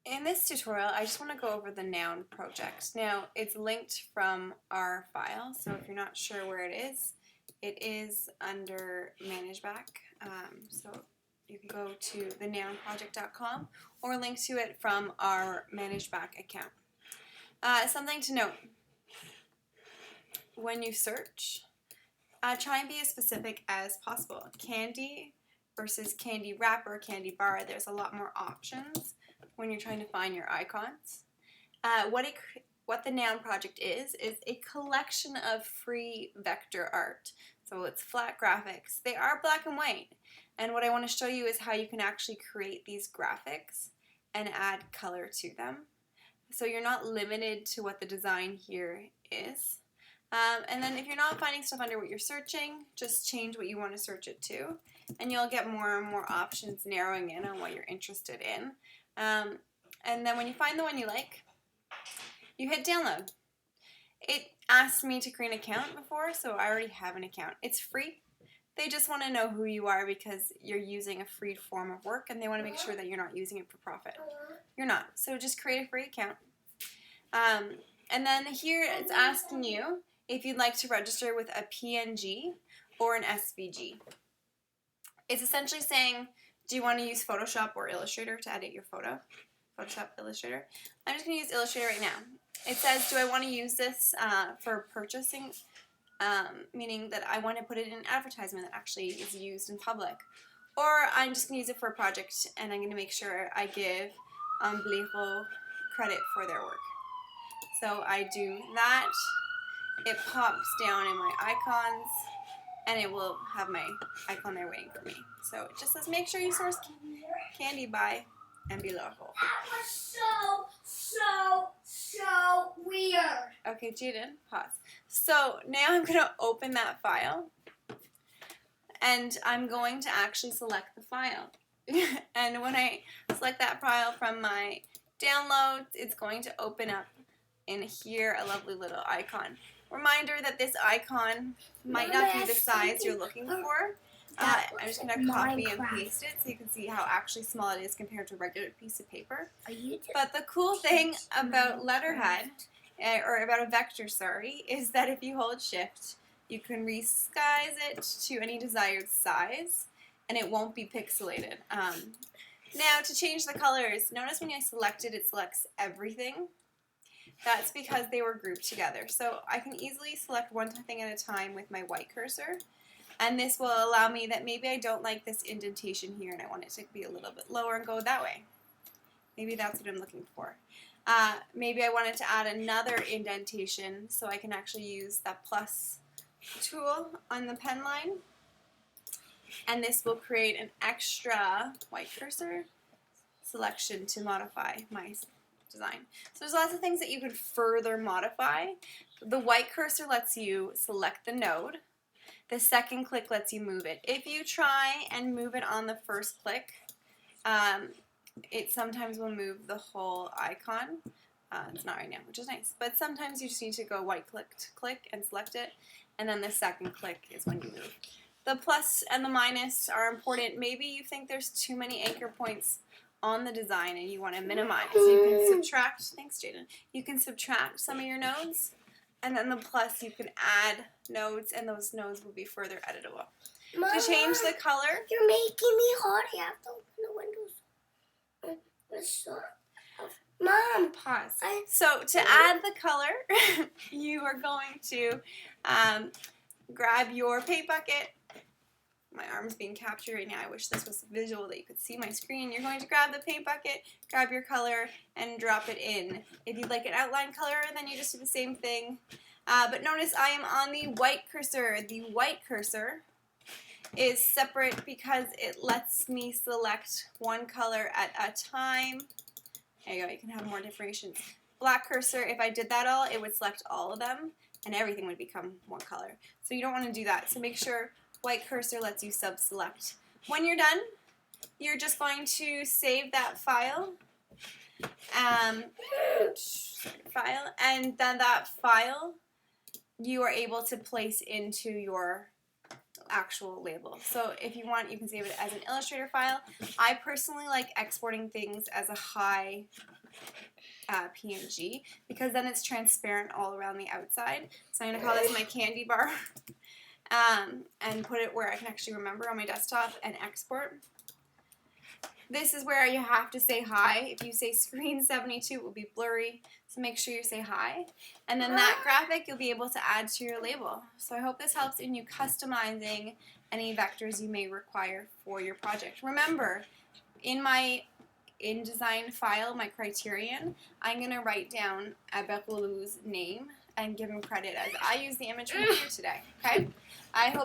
In this tutorial, I just want to go over the noun project. Now, it's linked from our file, so if you're not sure where it is under ManageBack. So you can go to thenounproject.com or link to it from our ManageBack account. Something to note, when you search, try and be as specific as possible. Candy versus candy wrapper, candy bar, there's a lot more options when you're trying to find your icons. What the Noun Project is a collection of free vector art. So it's flat graphics. They are black and white. And what I want to show you is how you can actually create these graphics and add color to them. So you're not limited to what the design here is. And then if you're not finding stuff under what you're searching, just change what you want to search it to. And you'll get more and more options narrowing in on what you're interested in. And then when you find the one you like, you hit download. It asked me to create an account before, so I already have an account. It's free. They just want to know who you are because you're using a free form of work and they want to make sure that you're not using it for profit. You're not. So just create a free account. And then here it's asking you if you'd like to register with a PNG or an SVG. It's essentially saying, do you want to use Photoshop or Illustrator to edit your photo? Photoshop, Illustrator. I'm just going to use Illustrator right now. It says, do I want to use this for purchasing? Meaning that I want to put it in an advertisement that actually is used in public. Or I'm just going to use it for a project and I'm going to make sure I give Amblejo credit for their work. So I do that. It pops down in my icons and it will have my icon there waiting for me. So it just says make sure you source candy by Amblejo. That was so weird. Okay, Jaden, pause. So now I'm going to open that file and I'm going to actually select the file. And when I select that file from my downloads, it's going to open up in here a lovely little icon. Reminder that this icon might not be the size you're looking for. I'm just going to copy and paste it so you can see how actually small it is compared to a regular piece of paper. But the cool thing about letterhead, or about a vector, sorry, is that if you hold shift, you can resize it to any desired size and it won't be pixelated. Now to change the colors, notice when I select it, it selects everything. That's because they were grouped together. So I can easily select one thing at a time with my white cursor. And this will allow me that maybe I don't like this indentation here and I want it to be a little bit lower and go that way. Maybe that's what I'm looking for. Maybe I wanted to add another indentation so I can actually use that plus tool on the pen line. And this will create an extra white cursor selection to modify my design. So there's lots of things that you could further modify. The white cursor lets you select the node. The second click lets you move it. If you try and move it on the first click, it sometimes will move the whole icon. It's not right now, which is nice. But sometimes you just need to go white click and select it, and then the second click is when you move. The plus and the minus are important. Maybe you think there's too many anchor points on the design and you want to minimize. You can subtract, thanks Jaden, you can subtract some of your nodes, and then the plus you can add nodes and those nodes will be further editable. Mama, to change the color, you're making me hot. I have to open the windows. Mom, pause. So to add the color, you are going to grab your paint bucket. My arm's being captured right now. I wish this was visual that you could see my screen. You're going to grab the paint bucket, grab your color, and drop it in. If you'd like an outline color, then you just do the same thing. But notice I am on the white cursor. The white cursor is separate because it lets me select one color at a time. There you go, you can have more differentiations. Black cursor, if I did that all, it would select all of them, and everything would become one color. So you don't want to do that. So make sure white cursor lets you sub-select. When you're done, you're just going to save that file. And then that file you are able to place into your actual label. So if you want, you can save it as an Illustrator file. I personally like exporting things as a high PNG, because then it's transparent all around the outside. So I'm going to call this my candy bar and put it where I can actually remember on my desktop and export. This is where you have to say hi. If you say screen 72, it will be blurry, so make sure you say hi. And then that graphic you'll be able to add to your label. So I hope this helps in you customizing any vectors you may require for your project. Remember, in my InDesign file, my criterion, I'm going to write down Abelou's name and give him credit as I use the image from here today. Okay? I hope